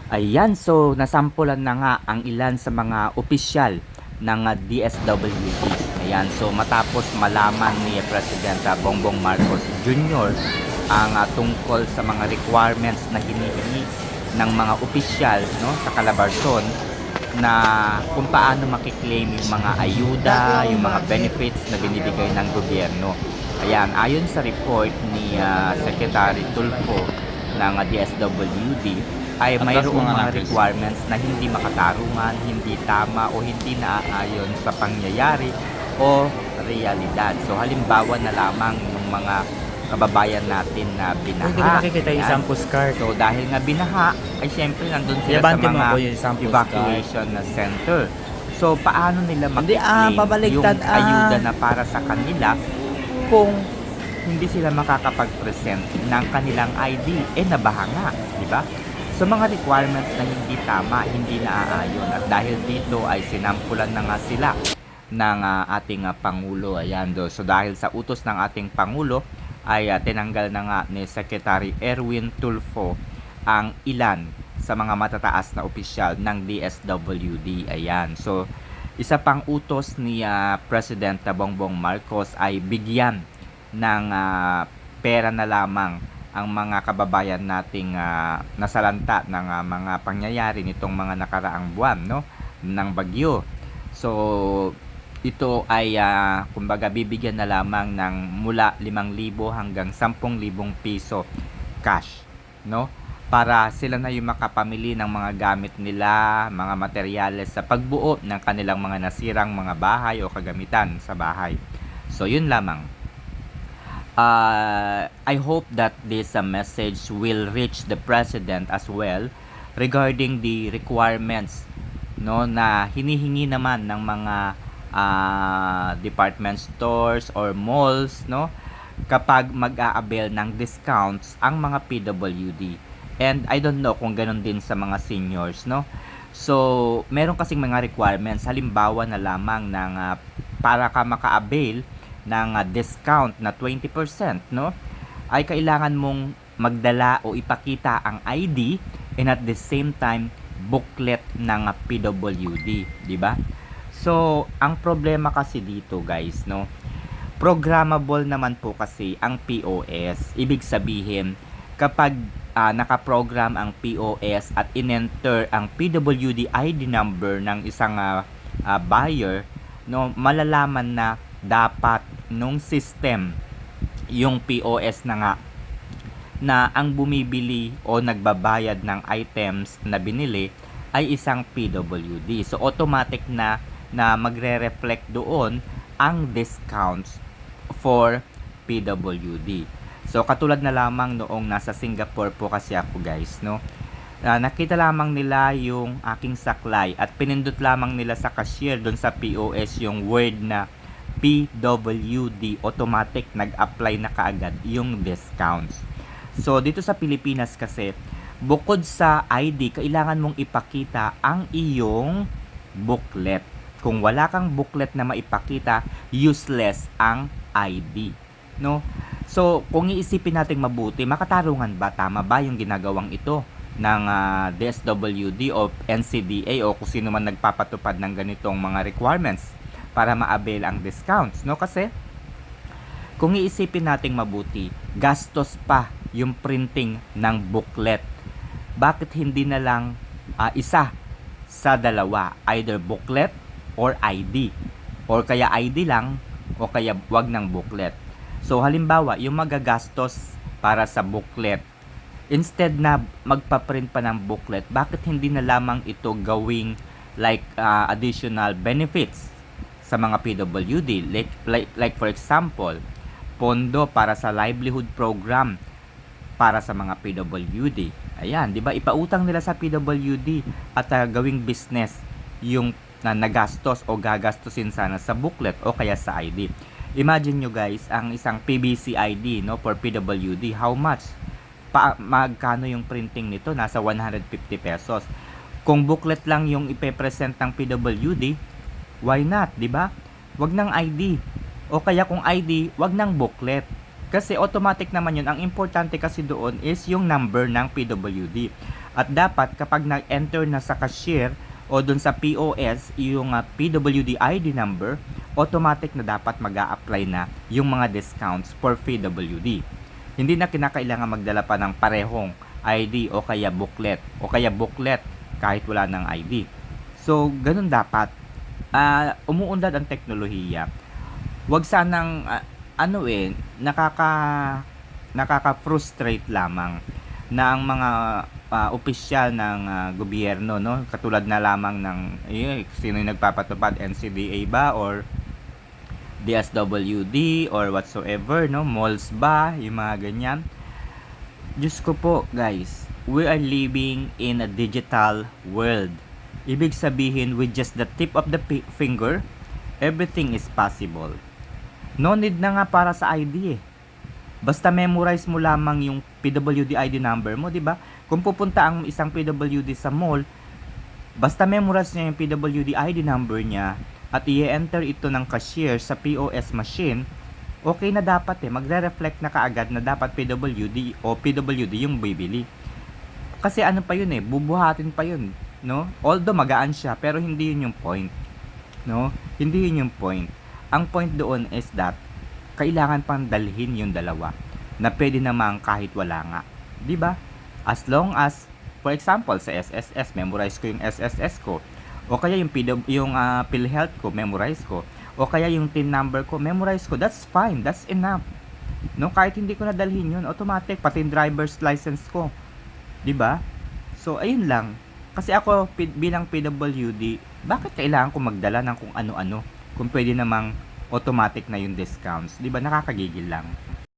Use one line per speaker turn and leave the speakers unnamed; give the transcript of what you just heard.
Ayan, so nasampulan na nga ang ilan sa mga opisyal ng DSWD. Ayan, so matapos malaman ni Presidente Bongbong Marcos Jr. ang tungkol sa mga requirements na hinihingi ng mga opisyal, no, sa Calabarzon, na kung paano makiklaim yung mga ayuda, yung mga benefits na binibigay ng gobyerno. Ayan, ayon sa report ni Secretary Tulfo ng DSWD, ay mayroong mga requirements na hindi makatarungan, hindi tama o hindi naaayon sa pangyayari o realidad. So halimbawa na lamang yung mga kababayan natin na binaha.
Hindi ko nakikita yung isang postcard.
So dahil nga binaha, ay syempre nandun sila sa mga evacuation center. So paano nila makiklaim yung ayuda na para sa kanila kung hindi sila makakapag-present ng kanilang ID? Nabaha nga, di ba? So mga requirements na hindi tama, hindi naaayon, at dahil dito ay sinampulan na nga sila ng ating Pangulo. Ayan do. So dahil sa utos ng ating Pangulo ay tinanggal na nga ni Secretary Erwin Tulfo ang ilan sa mga matataas na opisyal ng DSWD. Ayan. So isa pang utos ni President Bongbong Marcos ay bigyan ng pera na lamang ang mga kababayan nating nasalanta ng mga pangyayari nitong mga nakaraang buwan, no, ng bagyo. So ito ay kumbaga bibigyan na lamang ng mula 5,000 hanggang 10,000 piso cash, no, para sila na yung makapamili ng mga gamit nila, mga materyales sa pagbuo ng kanilang mga nasirang mga bahay o kagamitan sa bahay. So yun lamang. I hope that this message will reach the President as well regarding the requirements, no, na hinihingi naman ng mga department stores or malls, no, kapag mag-a-avail ng discounts ang mga PWD. And I don't know kung ganun din sa mga seniors, no. So meron kasing mga requirements, halimbawa na lamang ng para ka maka-avail ng discount na 20%, no, ay kailangan mong magdala o ipakita ang ID and at the same time booklet ng PWD, di ba? So ang problema kasi dito, guys, no, programmable naman po kasi ang POS. Ibig sabihin, kapag nakaprogram ang POS at in-enter ang PWD ID number ng isang buyer, no, malalaman na dapat nung system yung POS na nga na ang bumibili o nagbabayad ng items na binili ay isang PWD. So automatic na magre-reflect doon ang discounts for PWD. So katulad na lamang noong nasa Singapore po kasi ako, guys, no, nakita lamang nila yung aking saklay at pinindot lamang nila sa cashier doon sa POS yung word na PWD, automatic nag-apply na kaagad yung discounts. So dito sa Pilipinas kasi, bukod sa ID, kailangan mong ipakita ang iyong booklet. Kung wala kang booklet na maipakita, useless ang ID, no? So kung iisipin natin mabuti, makatarungan ba, tama ba yung ginagawang ito ng DSWD o NCDA o kung sino man nagpapatupad ng ganitong mga requirements para ma-avail ang discounts, no? Kasi kung iisipin nating mabuti, gastos pa yung printing ng booklet. Bakit hindi na lang isa sa dalawa, either booklet or ID, or kaya ID lang o kaya wag ng booklet? So halimbawa, yung magagastos para sa booklet, instead na magpa-print pa ng booklet, bakit hindi na lamang ito gawing like additional benefits sa mga PWD, like for example, pondo para sa livelihood program para sa mga PWD. Ayan, 'di ba? Ipautang nila sa PWD at gawing business yung nagastos o gagastusin sana sa booklet o kaya sa ID. Imagine nyo, guys, ang isang PBC ID, no, for PWD, how much? Magkano yung printing nito? Nasa 150 pesos. Kung booklet lang yung ipe-present ng PWD, why not, 'di ba? Wag ng ID. O kaya kung ID, wag ng booklet. Kasi automatic naman 'yun. Ang importante kasi doon is yung number ng PWD. At dapat kapag nag-enter na sa cashier o dun sa POS yung PWD ID number, automatic na dapat mag-a-apply na yung mga discounts for PWD. Hindi na kinakailangan magdala pa ng parehong ID o kaya booklet kahit wala ng ID. So, ganun dapat. Umuunlad ang teknolohiya. Huwag sanang nakaka-frustrate lamang na ang mga opisyal ng gobyerno, no, katulad na lamang ng sino yung nagpapatupad, NCDA ba or DSWD or whatsoever, no, malls ba, yung mga ganyan. Diyos ko po guys, we are living in a digital world. Ibig sabihin, with just the tip of the finger, everything is possible. No need na nga para sa ID eh. Basta memorize mo lamang yung PWD ID number mo, di ba? Kung pupunta ang isang PWD sa mall, basta memorize niya yung PWD ID number niya at i-enter ito ng cashier sa POS machine, okay na dapat eh. Magre-reflect na kaagad na dapat PWD o PWD yung bibili. Kasi ano pa yun eh, bubuhatin pa yun, no? Although magaan siya, pero hindi yun yung point, no? Hindi yun yung point. Ang point doon is that kailangan pang dalhin yung dalawa na pwede namang kahit wala nga, di ba? As long as, for example, sa SSS, memorize ko yung SSS ko, o kaya yung PhilHealth ko, memorize ko, o kaya yung TIN number ko, memorize ko, that's fine, that's enough. No, kahit hindi ko nadalhin yun, automatic, pati yung driver's license ko, di ba? So, ayun lang. Kasi ako, bilang PWD, bakit kailangan ko magdala ng kung ano-ano kung pwede namang automatic na yung discounts? Di ba? Nakakagigil lang.